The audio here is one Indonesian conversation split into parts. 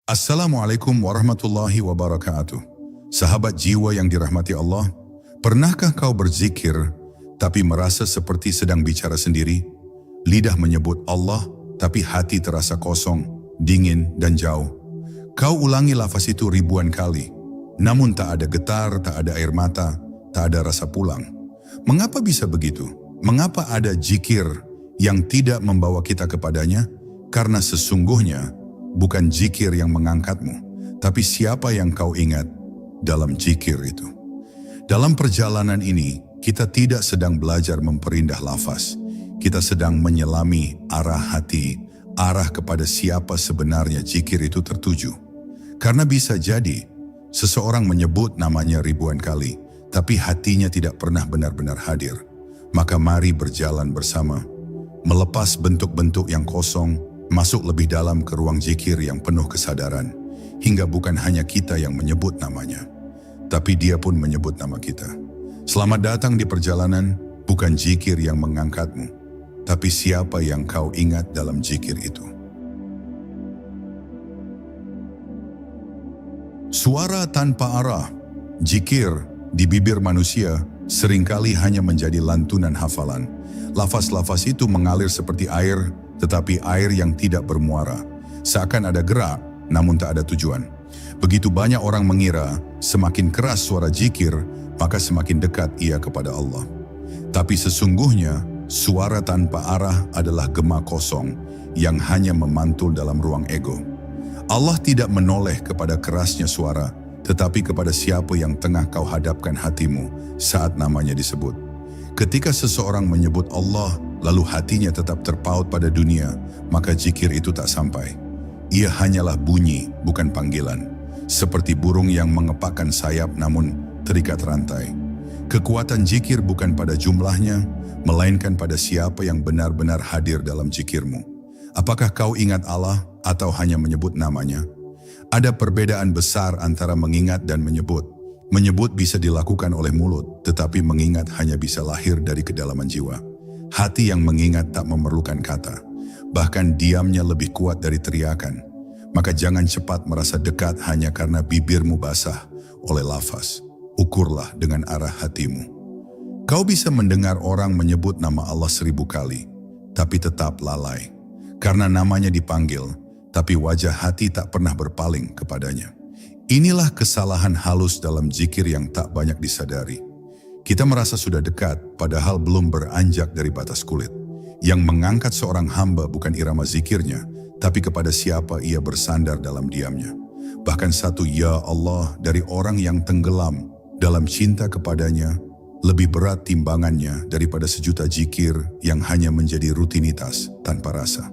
Assalamualaikum warahmatullahi wabarakatuh. Sahabat jiwa yang dirahmati Allah, pernahkah kau berzikir tapi merasa seperti sedang bicara sendiri? Lidah menyebut Allah tapi hati terasa kosong, dingin dan jauh. Kau ulangi lafaz itu ribuan kali, namun tak ada getar, tak ada air mata, tak ada rasa pulang. Mengapa bisa begitu? Mengapa ada zikir yang tidak membawa kita kepadanya? Karena sesungguhnya bukan zikir yang mengangkatmu, tapi siapa yang kau ingat dalam zikir itu. Dalam perjalanan ini, kita tidak sedang belajar memperindah lafaz. Kita sedang menyelami arah hati, arah kepada siapa sebenarnya zikir itu tertuju. Karena bisa jadi, seseorang menyebut namanya ribuan kali, tapi hatinya tidak pernah benar-benar hadir. Maka mari berjalan bersama, melepas bentuk-bentuk yang kosong, masuk lebih dalam ke ruang zikir yang penuh kesadaran, hingga bukan hanya kita yang menyebut namanya, tapi dia pun menyebut nama kita. Selamat datang di perjalanan, bukan zikir yang mengangkatmu, tapi siapa yang kau ingat dalam zikir itu. Suara tanpa arah, zikir di bibir manusia seringkali hanya menjadi lantunan hafalan. Lafaz-lafaz itu mengalir seperti air, tetapi air yang tidak bermuara. Seakan ada gerak, namun tak ada tujuan. Begitu banyak orang mengira, semakin keras suara zikir, maka semakin dekat ia kepada Allah. Tapi sesungguhnya, suara tanpa arah adalah gema kosong yang hanya memantul dalam ruang ego. Allah tidak menoleh kepada kerasnya suara, tetapi kepada siapa yang tengah kau hadapkan hatimu saat namanya disebut. Ketika seseorang menyebut Allah, lalu hatinya tetap terpaut pada dunia, maka zikir itu tak sampai. Ia hanyalah bunyi, bukan panggilan. Seperti burung yang mengepakkan sayap namun terikat rantai. Kekuatan zikir bukan pada jumlahnya, melainkan pada siapa yang benar-benar hadir dalam zikirmu. Apakah kau ingat Allah atau hanya menyebut namanya? Ada perbedaan besar antara mengingat dan menyebut. Menyebut bisa dilakukan oleh mulut, tetapi mengingat hanya bisa lahir dari kedalaman jiwa. Hati yang mengingat tak memerlukan kata, bahkan diamnya lebih kuat dari teriakan. Maka jangan cepat merasa dekat hanya karena bibirmu basah oleh lafaz. Ukurlah dengan arah hatimu. Kau bisa mendengar orang menyebut nama Allah 1000 kali, tapi tetap lalai. Karena namanya dipanggil, tapi wajah hati tak pernah berpaling kepadanya. Inilah kesalahan halus dalam zikir yang tak banyak disadari. Kita merasa sudah dekat, padahal belum beranjak dari batas kulit. Yang mengangkat seorang hamba bukan irama zikirnya, tapi kepada siapa ia bersandar dalam diamnya. Bahkan satu ya Allah dari orang yang tenggelam dalam cinta kepadanya, lebih berat timbangannya daripada sejuta zikir yang hanya menjadi rutinitas tanpa rasa.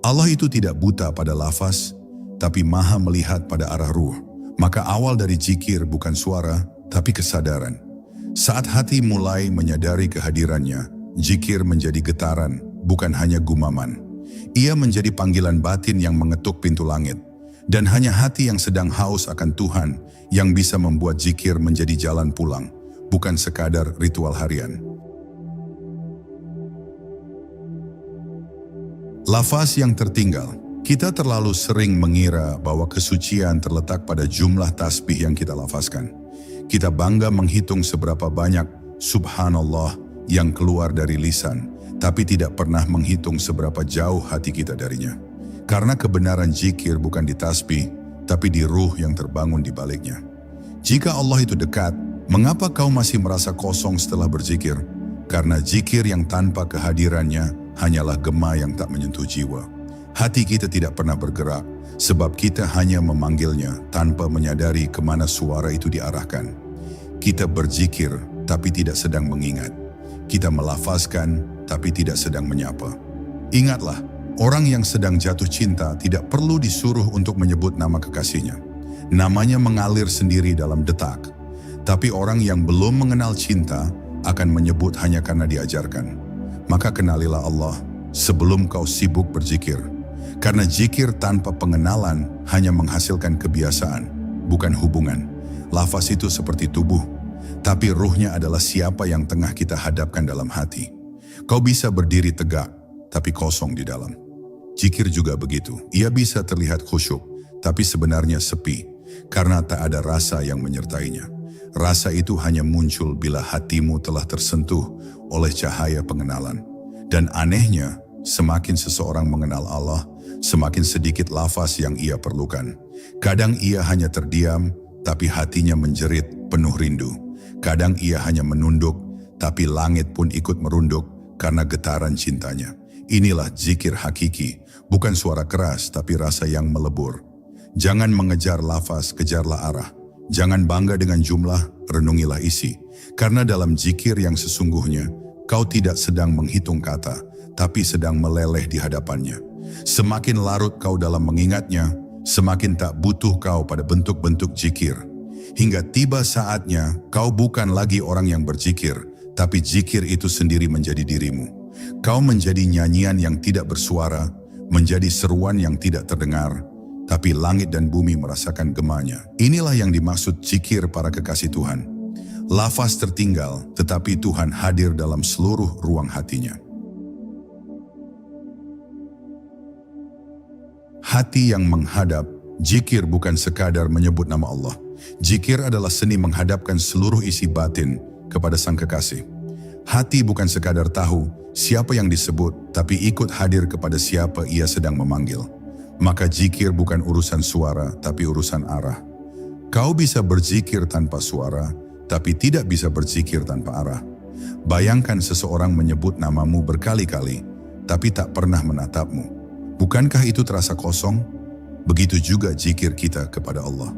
Allah itu tidak buta pada lafaz, tapi maha melihat pada arah ruh. Maka awal dari zikir bukan suara, tapi kesadaran. Saat hati mulai menyadari kehadirannya, zikir menjadi getaran, bukan hanya gumaman. Ia menjadi panggilan batin yang mengetuk pintu langit. Dan hanya hati yang sedang haus akan Tuhan yang bisa membuat zikir menjadi jalan pulang, bukan sekadar ritual harian. Lafaz yang tertinggal. Kita terlalu sering mengira bahwa kesucian terletak pada jumlah tasbih yang kita lafazkan. Kita bangga menghitung seberapa banyak subhanallah yang keluar dari lisan, tapi tidak pernah menghitung seberapa jauh hati kita darinya. Karena kebenaran zikir bukan di tasbih, tapi di ruh yang terbangun di baliknya. Jika Allah itu dekat, mengapa kau masih merasa kosong setelah berzikir? Karena zikir yang tanpa kehadirannya hanyalah gema yang tak menyentuh jiwa. Hati kita tidak pernah bergerak, sebab kita hanya memanggilnya tanpa menyadari kemana suara itu diarahkan. Kita berzikir, tapi tidak sedang mengingat. Kita melafazkan, tapi tidak sedang menyapa. Ingatlah, orang yang sedang jatuh cinta tidak perlu disuruh untuk menyebut nama kekasihnya. Namanya mengalir sendiri dalam detak. Tapi orang yang belum mengenal cinta akan menyebut hanya karena diajarkan. Maka kenalilah Allah sebelum kau sibuk berzikir. Karena zikir tanpa pengenalan hanya menghasilkan kebiasaan, bukan hubungan. Lafaz itu seperti tubuh, tapi ruhnya adalah siapa yang tengah kita hadapkan dalam hati. Kau bisa berdiri tegak, tapi kosong di dalam. Zikir juga begitu, ia bisa terlihat khusyuk, tapi sebenarnya sepi, karena tak ada rasa yang menyertainya. Rasa itu hanya muncul bila hatimu telah tersentuh oleh cahaya pengenalan. Dan anehnya, semakin seseorang mengenal Allah, semakin sedikit lafaz yang ia perlukan. Kadang ia hanya terdiam, tapi hatinya menjerit penuh rindu. Kadang ia hanya menunduk, tapi langit pun ikut merunduk karena getaran cintanya. Inilah zikir hakiki, bukan suara keras tapi rasa yang melebur. Jangan mengejar lafaz, kejarlah arah. Jangan bangga dengan jumlah, renungilah isi. Karena dalam zikir yang sesungguhnya, kau tidak sedang menghitung kata, tapi sedang meleleh di hadapannya. Semakin larut kau dalam mengingatnya, semakin tak butuh kau pada bentuk-bentuk zikir. Hingga tiba saatnya, kau bukan lagi orang yang berzikir, tapi zikir itu sendiri menjadi dirimu. Kau menjadi nyanyian yang tidak bersuara, menjadi seruan yang tidak terdengar, tapi langit dan bumi merasakan gemanya. Inilah yang dimaksud zikir para kekasih Tuhan. Lafaz tertinggal, tetapi Tuhan hadir dalam seluruh ruang hatinya. Hati yang menghadap, zikir bukan sekadar menyebut nama Allah. Zikir adalah seni menghadapkan seluruh isi batin kepada Sang Kekasih. Hati bukan sekadar tahu siapa yang disebut, tapi ikut hadir kepada siapa ia sedang memanggil. Maka zikir bukan urusan suara, tapi urusan arah. Kau bisa berzikir tanpa suara, tapi tidak bisa berzikir tanpa arah. Bayangkan seseorang menyebut namamu berkali-kali, tapi tak pernah menatapmu. Bukankah itu terasa kosong? Begitu juga zikir kita kepada Allah.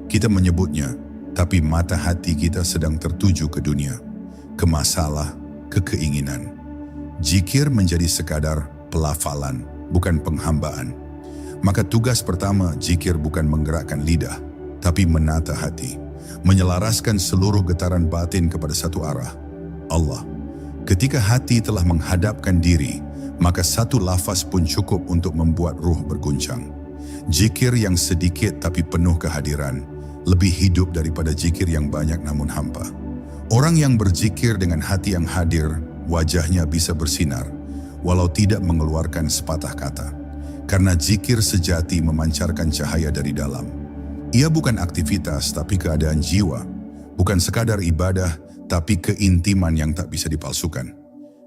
Kita menyebutnya, tapi mata hati kita sedang tertuju ke dunia, ke masalah, ke keinginan. Zikir menjadi sekadar pelafalan, bukan penghambaan. Maka tugas pertama zikir bukan menggerakkan lidah, tapi menata hati, menyelaraskan seluruh getaran batin kepada satu arah, Allah. Ketika hati telah menghadapkan diri, maka satu lafaz pun cukup untuk membuat ruh berguncang. Zikir yang sedikit tapi penuh kehadiran, lebih hidup daripada zikir yang banyak namun hampa. Orang yang berzikir dengan hati yang hadir, wajahnya bisa bersinar, walau tidak mengeluarkan sepatah kata. Karena zikir sejati memancarkan cahaya dari dalam. Ia bukan aktivitas tapi keadaan jiwa, bukan sekadar ibadah tapi keintiman yang tak bisa dipalsukan.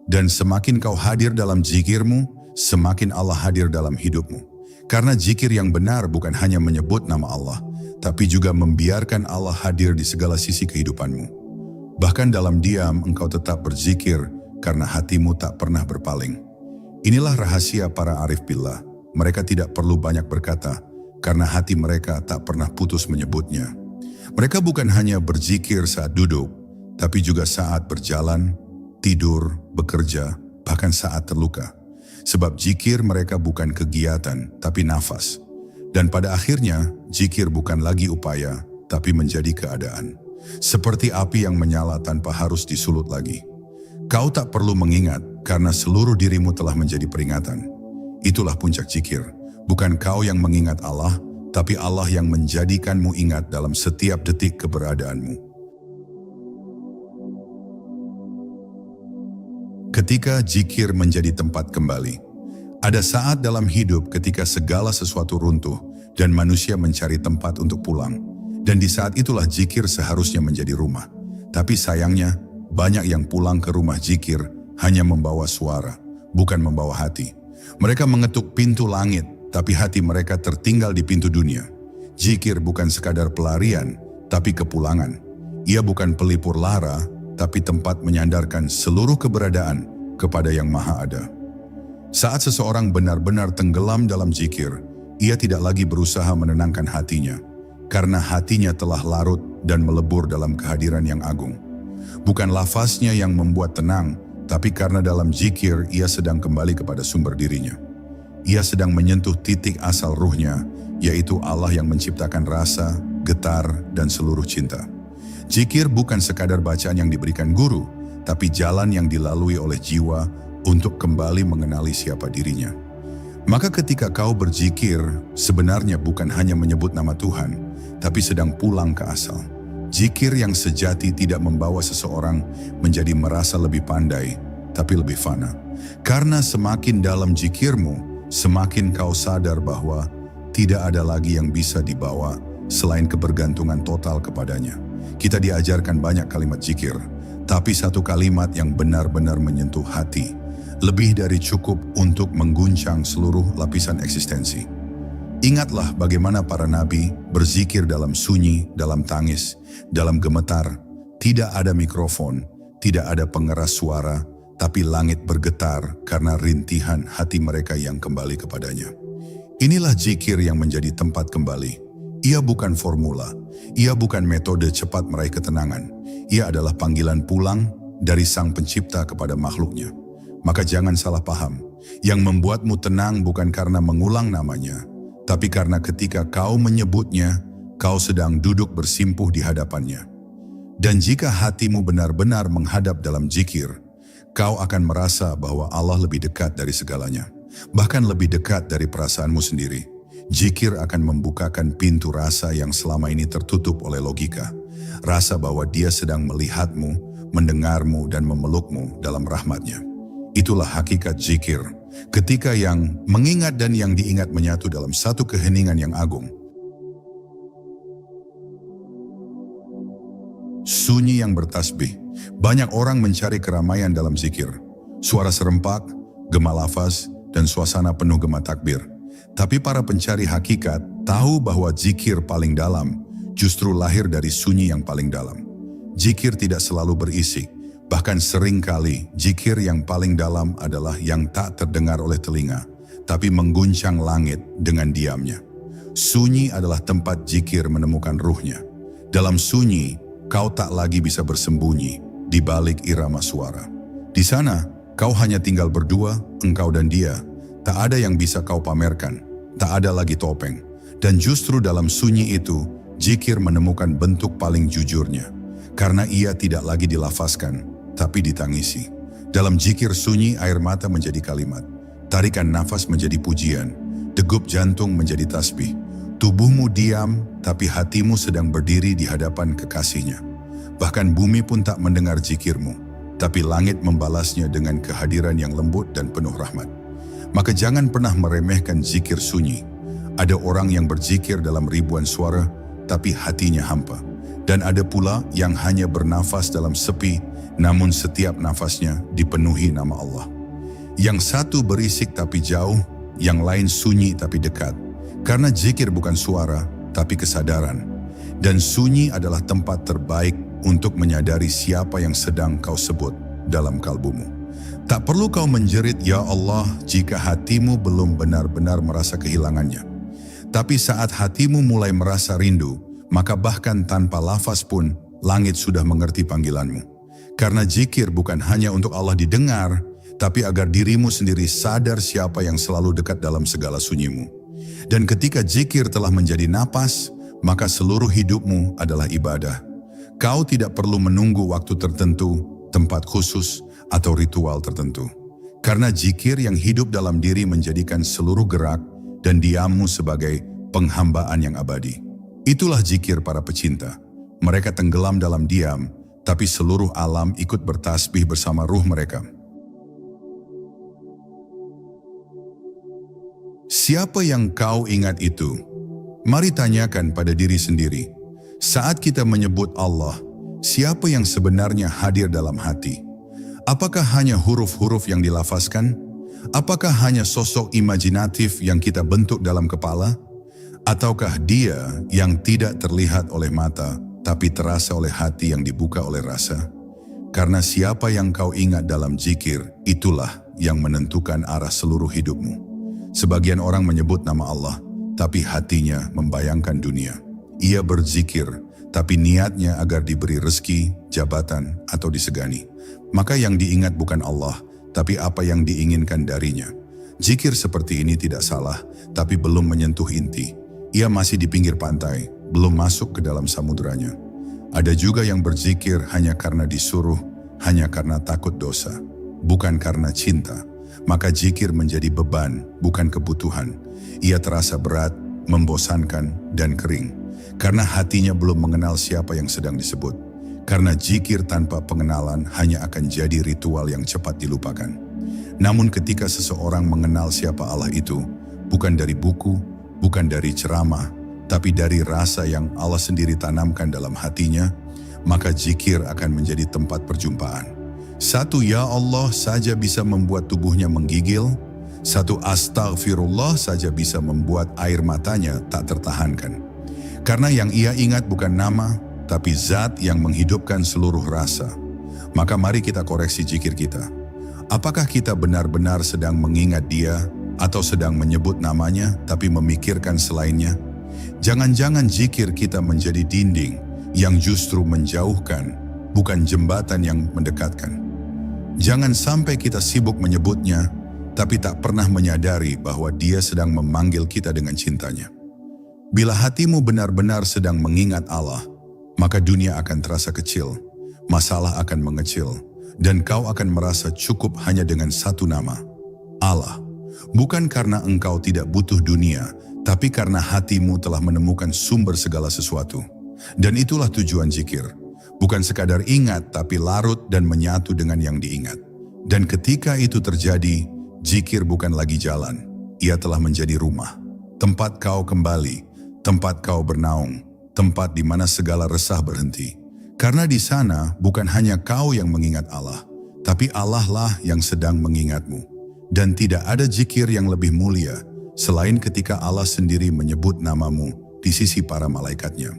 Dan semakin kau hadir dalam zikirmu, semakin Allah hadir dalam hidupmu. Karena zikir yang benar bukan hanya menyebut nama Allah, tapi juga membiarkan Allah hadir di segala sisi kehidupanmu. Bahkan dalam diam engkau tetap berzikir karena hatimu tak pernah berpaling. Inilah rahasia para arif billah. Mereka tidak perlu banyak berkata, karena hati mereka tak pernah putus menyebutnya. Mereka bukan hanya berzikir saat duduk, tapi juga saat berjalan, tidur, bekerja, bahkan saat terluka. Sebab zikir mereka bukan kegiatan, tapi nafas. Dan pada akhirnya, zikir bukan lagi upaya, tapi menjadi keadaan. Seperti api yang menyala tanpa harus disulut lagi. Kau tak perlu mengingat, karena seluruh dirimu telah menjadi peringatan. Itulah puncak zikir. Bukan kau yang mengingat Allah, tapi Allah yang menjadikanmu ingat dalam setiap detik keberadaanmu. Ketika zikir menjadi tempat kembali. Ada saat dalam hidup ketika segala sesuatu runtuh dan manusia mencari tempat untuk pulang. Dan di saat itulah zikir seharusnya menjadi rumah. Tapi sayangnya, banyak yang pulang ke rumah zikir hanya membawa suara, bukan membawa hati. Mereka mengetuk pintu langit, tapi hati mereka tertinggal di pintu dunia. Zikir bukan sekadar pelarian, tapi kepulangan. Ia bukan pelipur lara, tapi tempat menyandarkan seluruh keberadaan kepada Yang Maha Ada. Saat seseorang benar-benar tenggelam dalam zikir, ia tidak lagi berusaha menenangkan hatinya, karena hatinya telah larut dan melebur dalam kehadiran yang agung. Bukan lafaznya yang membuat tenang, tapi karena dalam zikir ia sedang kembali kepada sumber dirinya. Ia sedang menyentuh titik asal ruhnya, yaitu Allah yang menciptakan rasa, getar, dan seluruh cinta. Zikir bukan sekadar bacaan yang diberikan guru, tapi jalan yang dilalui oleh jiwa untuk kembali mengenali siapa dirinya. Maka ketika kau berzikir, sebenarnya bukan hanya menyebut nama Tuhan, tapi sedang pulang ke asal. Zikir yang sejati tidak membawa seseorang menjadi merasa lebih pandai, tapi lebih fana. Karena semakin dalam zikirmu, semakin kau sadar bahwa Tidak ada lagi yang bisa dibawa selain kebergantungan total kepadanya. Kita diajarkan banyak kalimat zikir, tapi satu kalimat yang benar-benar menyentuh hati, lebih dari cukup untuk mengguncang seluruh lapisan eksistensi. Ingatlah bagaimana para nabi berzikir dalam sunyi, dalam tangis, dalam gemetar. Tidak ada mikrofon, tidak ada pengeras suara, tapi langit bergetar karena rintihan hati mereka yang kembali kepadanya. Inilah zikir yang menjadi tempat kembali. Ia bukan formula, ia bukan metode cepat meraih ketenangan. Ia adalah panggilan pulang dari Sang Pencipta kepada makhluknya. Maka jangan salah paham, yang membuatmu tenang bukan karena mengulang namanya, tapi karena ketika kau menyebutnya, kau sedang duduk bersimpuh di hadapannya. Dan jika hatimu benar-benar menghadap dalam zikir, kau akan merasa bahwa Allah lebih dekat dari segalanya, bahkan lebih dekat dari perasaanmu sendiri. Zikir akan membukakan pintu rasa yang selama ini tertutup oleh logika. Rasa bahwa Dia sedang melihatmu, mendengarmu, dan memelukmu dalam rahmatnya. Itulah hakikat zikir. Ketika yang mengingat dan yang diingat menyatu dalam satu keheningan yang agung. Sunyi yang bertasbih. Banyak orang mencari keramaian dalam zikir. Suara serempak, gema lafaz, dan suasana penuh gema takbir. Tapi para pencari hakikat tahu bahwa zikir paling dalam justru lahir dari sunyi yang paling dalam. Zikir tidak selalu berisik. Bahkan seringkali zikir yang paling dalam adalah yang tak terdengar oleh telinga, tapi mengguncang langit dengan diamnya. Sunyi adalah tempat zikir menemukan ruhnya. Dalam sunyi, kau tak lagi bisa bersembunyi di balik irama suara. Di sana, kau hanya tinggal berdua, engkau dan Dia. Tak ada yang bisa kau pamerkan, tak ada lagi topeng. Dan justru dalam sunyi itu, zikir menemukan bentuk paling jujurnya. Karena ia tidak lagi dilafazkan, tapi ditangisi. Dalam zikir sunyi, air mata menjadi kalimat, tarikan nafas menjadi pujian, degup jantung menjadi tasbih. Tubuhmu diam, tapi hatimu sedang berdiri di hadapan kekasihnya. Bahkan bumi pun tak mendengar zikirmu, tapi langit membalasnya dengan kehadiran yang lembut dan penuh rahmat. Maka jangan pernah meremehkan zikir sunyi. Ada orang yang berzikir dalam ribuan suara, tapi hatinya hampa. Dan ada pula yang hanya bernafas dalam sepi, namun setiap nafasnya dipenuhi nama Allah. Yang satu berisik tapi jauh, yang lain sunyi tapi dekat. Karena zikir bukan suara, tapi kesadaran. Dan sunyi adalah tempat terbaik untuk menyadari siapa yang sedang kau sebut dalam kalbumu. Tak perlu kau menjerit, "Ya Allah," jika hatimu belum benar-benar merasa kehilangannya. Tapi saat hatimu mulai merasa rindu, maka bahkan tanpa lafaz pun, langit sudah mengerti panggilanmu. Karena zikir bukan hanya untuk Allah didengar, tapi agar dirimu sendiri sadar siapa yang selalu dekat dalam segala sunyimu. Dan ketika zikir telah menjadi napas, maka seluruh hidupmu adalah ibadah. Kau tidak perlu menunggu waktu tertentu, tempat khusus, atau ritual tertentu. Karena zikir yang hidup dalam diri menjadikan seluruh gerak dan diammu sebagai penghambaan yang abadi. Itulah zikir para pecinta. Mereka tenggelam dalam diam, tapi seluruh alam ikut bertasbih bersama ruh mereka. Siapa yang kau ingat itu? Mari tanyakan pada diri sendiri. Saat kita menyebut Allah, siapa yang sebenarnya hadir dalam hati? Apakah hanya huruf-huruf yang dilafazkan? Apakah hanya sosok imajinatif yang kita bentuk dalam kepala? Ataukah Dia yang tidak terlihat oleh mata, tapi terasa oleh hati yang dibuka oleh rasa? Karena siapa yang kau ingat dalam zikir, itulah yang menentukan arah seluruh hidupmu. Sebagian orang menyebut nama Allah, tapi hatinya membayangkan dunia. Ia berzikir, tapi niatnya agar diberi rezeki, jabatan, atau disegani. Maka yang diingat bukan Allah, tapi apa yang diinginkan darinya. Zikir seperti ini tidak salah, tapi belum menyentuh inti. Ia masih di pinggir pantai, belum masuk ke dalam samudranya. Ada juga yang berzikir hanya karena disuruh, hanya karena takut dosa, bukan karena cinta. Maka zikir menjadi beban, bukan kebutuhan. Ia terasa berat, membosankan, dan kering. Karena hatinya belum mengenal siapa yang sedang disebut. Karena zikir tanpa pengenalan hanya akan jadi ritual yang cepat dilupakan. Namun ketika seseorang mengenal siapa Allah itu, bukan dari buku, bukan dari ceramah, tapi dari rasa yang Allah sendiri tanamkan dalam hatinya, maka zikir akan menjadi tempat perjumpaan. Satu ya Allah saja bisa membuat tubuhnya menggigil, satu astaghfirullah saja bisa membuat air matanya tak tertahankan. Karena yang ia ingat bukan nama, tapi zat yang menghidupkan seluruh rasa. Maka mari kita koreksi zikir kita. Apakah kita benar-benar sedang mengingat Dia atau sedang menyebut namanya tapi memikirkan selainnya? Jangan-jangan zikir kita menjadi dinding yang justru menjauhkan, bukan jembatan yang mendekatkan. Jangan sampai kita sibuk menyebutnya tapi tak pernah menyadari bahwa Dia sedang memanggil kita dengan cintanya. Bila hatimu benar-benar sedang mengingat Allah, maka dunia akan terasa kecil, masalah akan mengecil, dan kau akan merasa cukup hanya dengan satu nama, Allah. Bukan karena engkau tidak butuh dunia, tapi karena hatimu telah menemukan sumber segala sesuatu. Dan itulah tujuan zikir. Bukan sekadar ingat, tapi larut dan menyatu dengan yang diingat. Dan ketika itu terjadi, zikir bukan lagi jalan. Ia telah menjadi rumah. Tempat kau kembali, tempat kau bernaung, tempat di mana segala resah berhenti. Karena di sana bukan hanya kau yang mengingat Allah, tapi Allah lah yang sedang mengingatmu. Dan tidak ada zikir yang lebih mulia selain ketika Allah sendiri menyebut namamu di sisi para malaikatnya.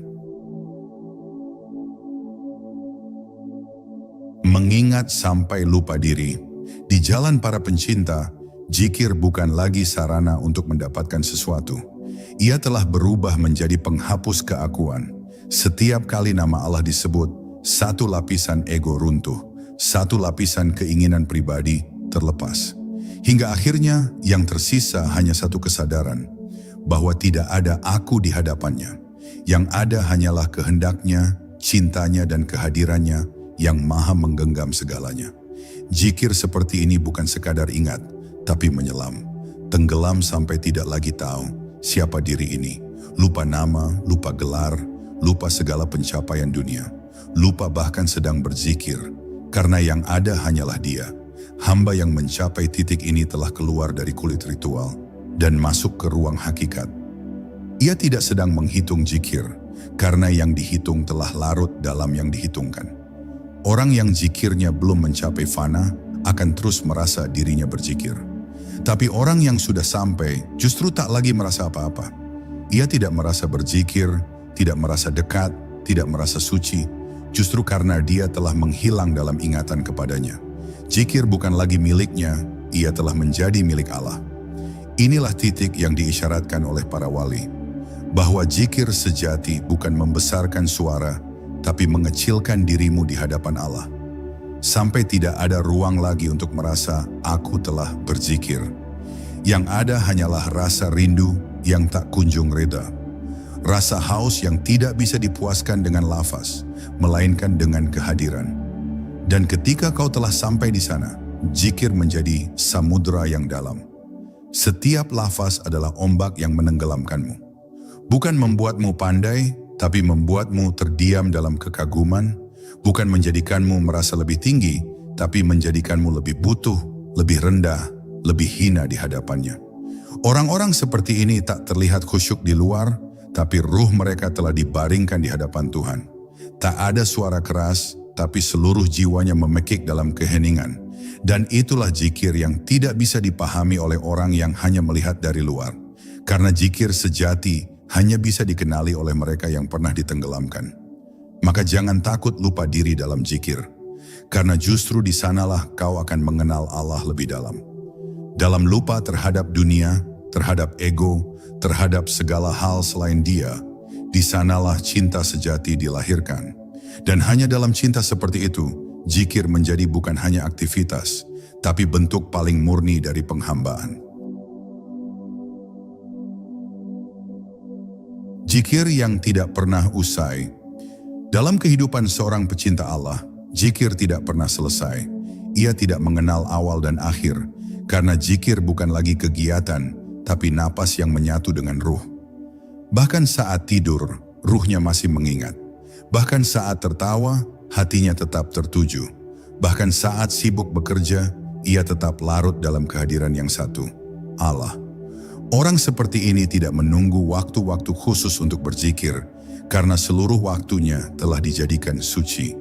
Mengingat sampai lupa diri. Di jalan para pencinta, zikir bukan lagi sarana untuk mendapatkan sesuatu. Ia telah berubah menjadi penghapus keakuan. Setiap kali nama Allah disebut, satu lapisan ego runtuh, satu lapisan keinginan pribadi terlepas. Hingga akhirnya yang tersisa hanya satu kesadaran, bahwa tidak ada aku di hadapannya. Yang ada hanyalah kehendaknya, cintanya dan kehadirannya yang maha menggenggam segalanya. Zikir seperti ini bukan sekadar ingat, tapi menyelam. Tenggelam sampai tidak lagi tahu siapa diri ini. Lupa nama, lupa gelar, lupa segala pencapaian dunia. Lupa bahkan sedang berzikir, karena yang ada hanyalah Dia. Hamba yang mencapai titik ini telah keluar dari kulit ritual dan masuk ke ruang hakikat. Ia tidak sedang menghitung zikir, karena yang dihitung telah larut dalam yang dihitungkan. Orang yang zikirnya belum mencapai fana akan terus merasa dirinya berzikir. Tapi orang yang sudah sampai justru tak lagi merasa apa-apa. Ia tidak merasa berzikir, tidak merasa dekat, tidak merasa suci, justru karena dia telah menghilang dalam ingatan kepadanya. Zikir bukan lagi miliknya, ia telah menjadi milik Allah. Inilah titik yang diisyaratkan oleh para wali, bahwa zikir sejati bukan membesarkan suara, tapi mengecilkan dirimu di hadapan Allah. Sampai tidak ada ruang lagi untuk merasa, aku telah berzikir. Yang ada hanyalah rasa rindu yang tak kunjung reda. Rasa haus yang tidak bisa dipuaskan dengan lafaz, melainkan dengan kehadiran. Dan ketika kau telah sampai di sana, zikir menjadi samudera yang dalam. Setiap lafaz adalah ombak yang menenggelamkanmu. Bukan membuatmu pandai, tapi membuatmu terdiam dalam kekaguman. Bukan menjadikanmu merasa lebih tinggi, tapi menjadikanmu lebih butuh, lebih rendah, lebih hina di hadapannya. Orang-orang seperti ini tak terlihat khusyuk di luar, tapi ruh mereka telah dibaringkan di hadapan Tuhan. Tak ada suara keras, tapi seluruh jiwanya memekik dalam keheningan. Dan itulah zikir yang tidak bisa dipahami oleh orang yang hanya melihat dari luar. Karena zikir sejati hanya bisa dikenali oleh mereka yang pernah ditenggelamkan. Maka jangan takut lupa diri dalam zikir, karena justru di sanalah kau akan mengenal Allah lebih dalam. Dalam lupa terhadap dunia, terhadap ego, terhadap segala hal selain Dia, di sanalah cinta sejati dilahirkan. Dan hanya dalam cinta seperti itu, zikir menjadi bukan hanya aktivitas, tapi bentuk paling murni dari penghambaan. Zikir yang tidak pernah usai. Dalam kehidupan seorang pecinta Allah, zikir tidak pernah selesai. Ia tidak mengenal awal dan akhir, karena zikir bukan lagi kegiatan, tapi napas yang menyatu dengan ruh. Bahkan saat tidur, ruhnya masih mengingat. Bahkan saat tertawa, hatinya tetap tertuju. Bahkan saat sibuk bekerja, ia tetap larut dalam kehadiran yang satu, Allah. Orang seperti ini tidak menunggu waktu-waktu khusus untuk berzikir, karena seluruh waktunya telah dijadikan suci.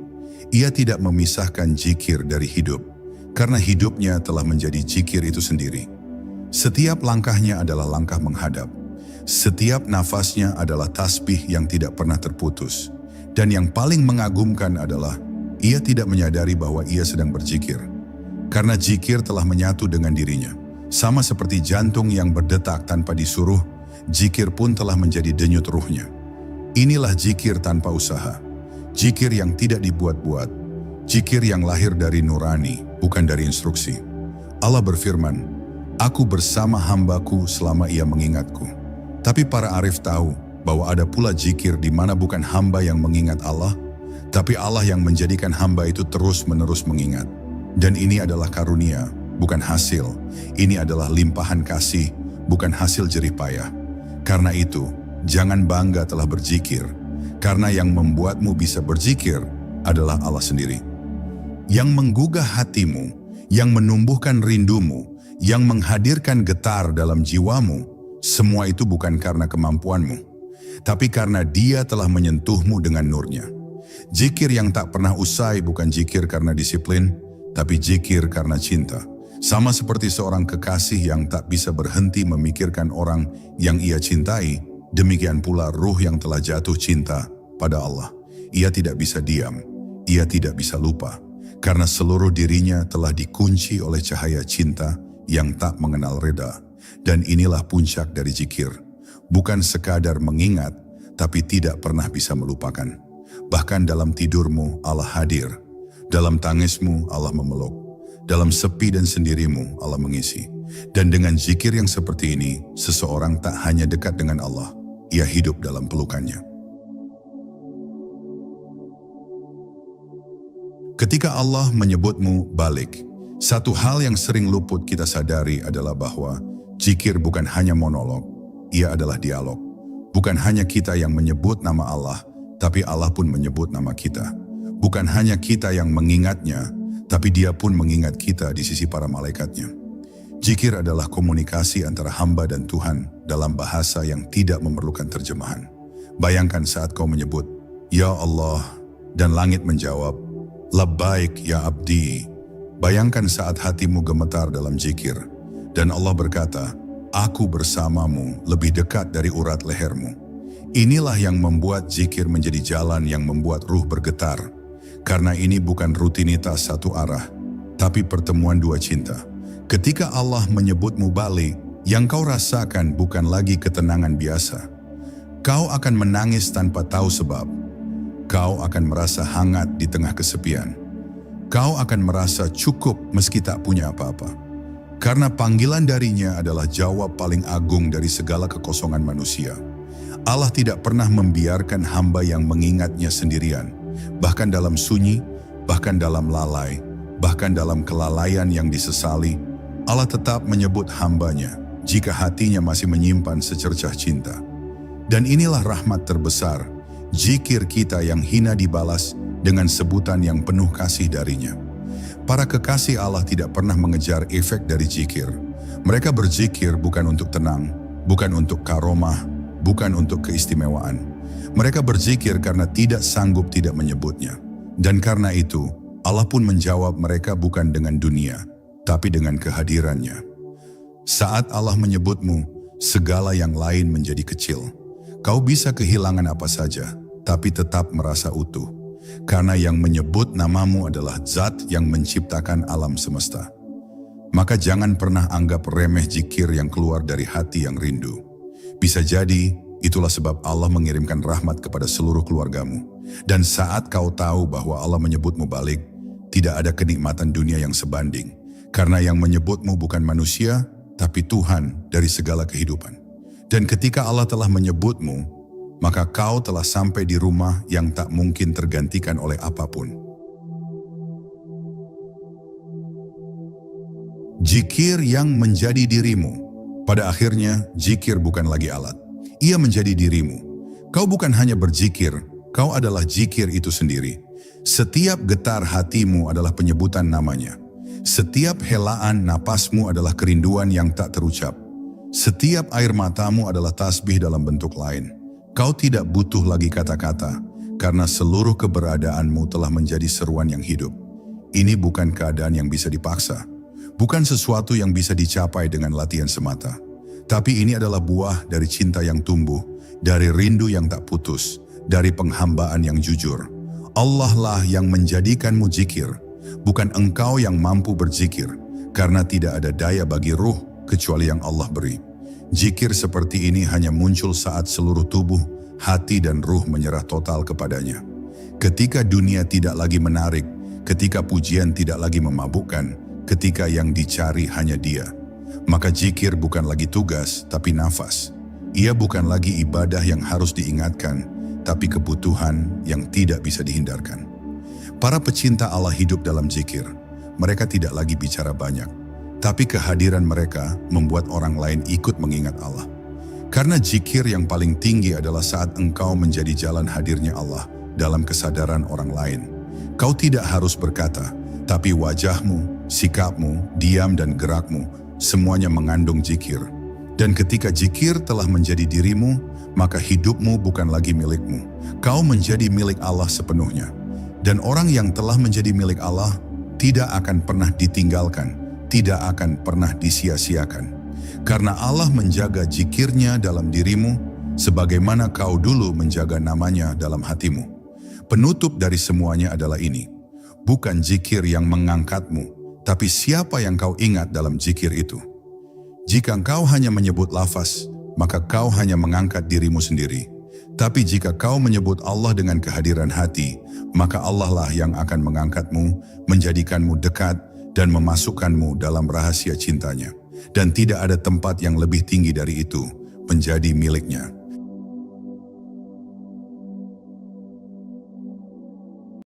Ia tidak memisahkan zikir dari hidup, karena hidupnya telah menjadi zikir itu sendiri. Setiap langkahnya adalah langkah menghadap. Setiap nafasnya adalah tasbih yang tidak pernah terputus. Dan yang paling mengagumkan adalah, ia tidak menyadari bahwa ia sedang berzikir. Karena zikir telah menyatu dengan dirinya. Sama seperti jantung yang berdetak tanpa disuruh, zikir pun telah menjadi denyut ruhnya. Inilah zikir tanpa usaha. Zikir yang tidak dibuat-buat. Zikir yang lahir dari nurani, bukan dari instruksi. Allah berfirman, "Aku bersama hambaku selama ia mengingatku." Tapi para arif tahu bahwa ada pula zikir di mana bukan hamba yang mengingat Allah, tapi Allah yang menjadikan hamba itu terus-menerus mengingat. Dan ini adalah karunia, bukan hasil. Ini adalah limpahan kasih, bukan hasil jerih payah. Karena itu, jangan bangga telah berzikir, karena yang membuatmu bisa berzikir adalah Allah sendiri. Yang menggugah hatimu, yang menumbuhkan rindumu, yang menghadirkan getar dalam jiwamu, semua itu bukan karena kemampuanmu, tapi karena Dia telah menyentuhmu dengan nurnya. Zikir yang tak pernah usai bukan zikir karena disiplin, tapi zikir karena cinta. Sama seperti seorang kekasih yang tak bisa berhenti memikirkan orang yang ia cintai, demikian pula ruh yang telah jatuh cinta pada Allah. Ia tidak bisa diam, ia tidak bisa lupa, karena seluruh dirinya telah dikunci oleh cahaya cinta yang tak mengenal reda. Dan inilah puncak dari zikir. Bukan sekadar mengingat, tapi tidak pernah bisa melupakan. Bahkan dalam tidurmu Allah hadir. Dalam tangismu Allah memeluk. Dalam sepi dan sendirimu Allah mengisi. Dan dengan zikir yang seperti ini, seseorang tak hanya dekat dengan Allah, ia hidup dalam pelukannya. Ketika Allah menyebutmu balik, satu hal yang sering luput kita sadari adalah bahwa zikir bukan hanya monolog, ia adalah dialog. Bukan hanya kita yang menyebut nama Allah, tapi Allah pun menyebut nama kita. Bukan hanya kita yang mengingatnya, tapi Dia pun mengingat kita di sisi para malaikatnya. Zikir adalah komunikasi antara hamba dan Tuhan dalam bahasa yang tidak memerlukan terjemahan. Bayangkan saat kau menyebut, "Ya Allah," dan langit menjawab, "Labbaik ya abdi." Bayangkan saat hatimu gemetar dalam zikir, dan Allah berkata, "Aku bersamamu lebih dekat dari urat lehermu." Inilah yang membuat zikir menjadi jalan yang membuat ruh bergetar. Karena ini bukan rutinitas satu arah, tapi pertemuan dua cinta. Ketika Allah menyebutmu balik, yang kau rasakan bukan lagi ketenangan biasa. Kau akan menangis tanpa tahu sebab. Kau akan merasa hangat di tengah kesepian. Kau akan merasa cukup meski tak punya apa-apa. Karena panggilan darinya adalah jawab paling agung dari segala kekosongan manusia. Allah tidak pernah membiarkan hamba yang mengingatnya sendirian. Bahkan dalam sunyi, bahkan dalam lalai, bahkan dalam kelalaian yang disesali, Allah tetap menyebut hambanya jika hatinya masih menyimpan secercah cinta. Dan inilah rahmat terbesar, zikir kita yang hina dibalas dengan sebutan yang penuh kasih darinya. Para kekasih Allah tidak pernah mengejar efek dari zikir. Mereka berzikir bukan untuk tenang, bukan untuk karomah, bukan untuk keistimewaan. Mereka berzikir karena tidak sanggup tidak menyebutnya. Dan karena itu, Allah pun menjawab mereka bukan dengan dunia, tapi dengan kehadirannya. Saat Allah menyebutmu, segala yang lain menjadi kecil. Kau bisa kehilangan apa saja, tapi tetap merasa utuh. Karena yang menyebut namamu adalah Zat yang menciptakan alam semesta. Maka jangan pernah anggap remeh zikir yang keluar dari hati yang rindu. Bisa jadi, itulah sebab Allah mengirimkan rahmat kepada seluruh keluargamu. Dan saat kau tahu bahwa Allah menyebutmu balik, tidak ada kenikmatan dunia yang sebanding. Karena yang menyebutmu bukan manusia, tapi Tuhan dari segala kehidupan. Dan ketika Allah telah menyebutmu, maka kau telah sampai di rumah yang tak mungkin tergantikan oleh apapun. Zikir yang menjadi dirimu. Pada akhirnya, zikir bukan lagi alat. Ia menjadi dirimu. Kau bukan hanya berzikir, kau adalah zikir itu sendiri. Setiap getar hatimu adalah penyebutan namanya. Setiap helaan napasmu adalah kerinduan yang tak terucap. Setiap air matamu adalah tasbih dalam bentuk lain. Kau tidak butuh lagi kata-kata, karena seluruh keberadaanmu telah menjadi seruan yang hidup. Ini bukan keadaan yang bisa dipaksa, bukan sesuatu yang bisa dicapai dengan latihan semata. Tapi ini adalah buah dari cinta yang tumbuh, dari rindu yang tak putus, dari penghambaan yang jujur. Allah lah yang menjadikanmu zikir, bukan engkau yang mampu berzikir, karena tidak ada daya bagi ruh kecuali yang Allah beri. Zikir seperti ini hanya muncul saat seluruh tubuh, hati dan ruh menyerah total kepadanya. Ketika dunia tidak lagi menarik, ketika pujian tidak lagi memabukkan, ketika yang dicari hanya Dia, maka zikir bukan lagi tugas, tapi nafas. Ia bukan lagi ibadah yang harus diingatkan, tapi kebutuhan yang tidak bisa dihindarkan. Para pecinta Allah hidup dalam zikir. Mereka tidak lagi bicara banyak, tapi kehadiran mereka membuat orang lain ikut mengingat Allah. Karena zikir yang paling tinggi adalah saat engkau menjadi jalan hadirnya Allah dalam kesadaran orang lain. Kau tidak harus berkata, tapi wajahmu, sikapmu, diam dan gerakmu, semuanya mengandung zikir. Dan ketika zikir telah menjadi dirimu, maka hidupmu bukan lagi milikmu. Kau menjadi milik Allah sepenuhnya. Dan orang yang telah menjadi milik Allah tidak akan pernah ditinggalkan, tidak akan pernah disia-siakan. Karena Allah menjaga zikirnya dalam dirimu, sebagaimana kau dulu menjaga namanya dalam hatimu. Penutup dari semuanya adalah ini. Bukan zikir yang mengangkatmu, tapi siapa yang kau ingat dalam zikir itu. Jika kau hanya menyebut lafaz, maka kau hanya mengangkat dirimu sendiri. Tapi jika kau menyebut Allah dengan kehadiran hati, maka Allah lah yang akan mengangkatmu, menjadikanmu dekat, dan memasukkanmu dalam rahasia cintanya. Dan tidak ada tempat yang lebih tinggi dari itu, menjadi miliknya.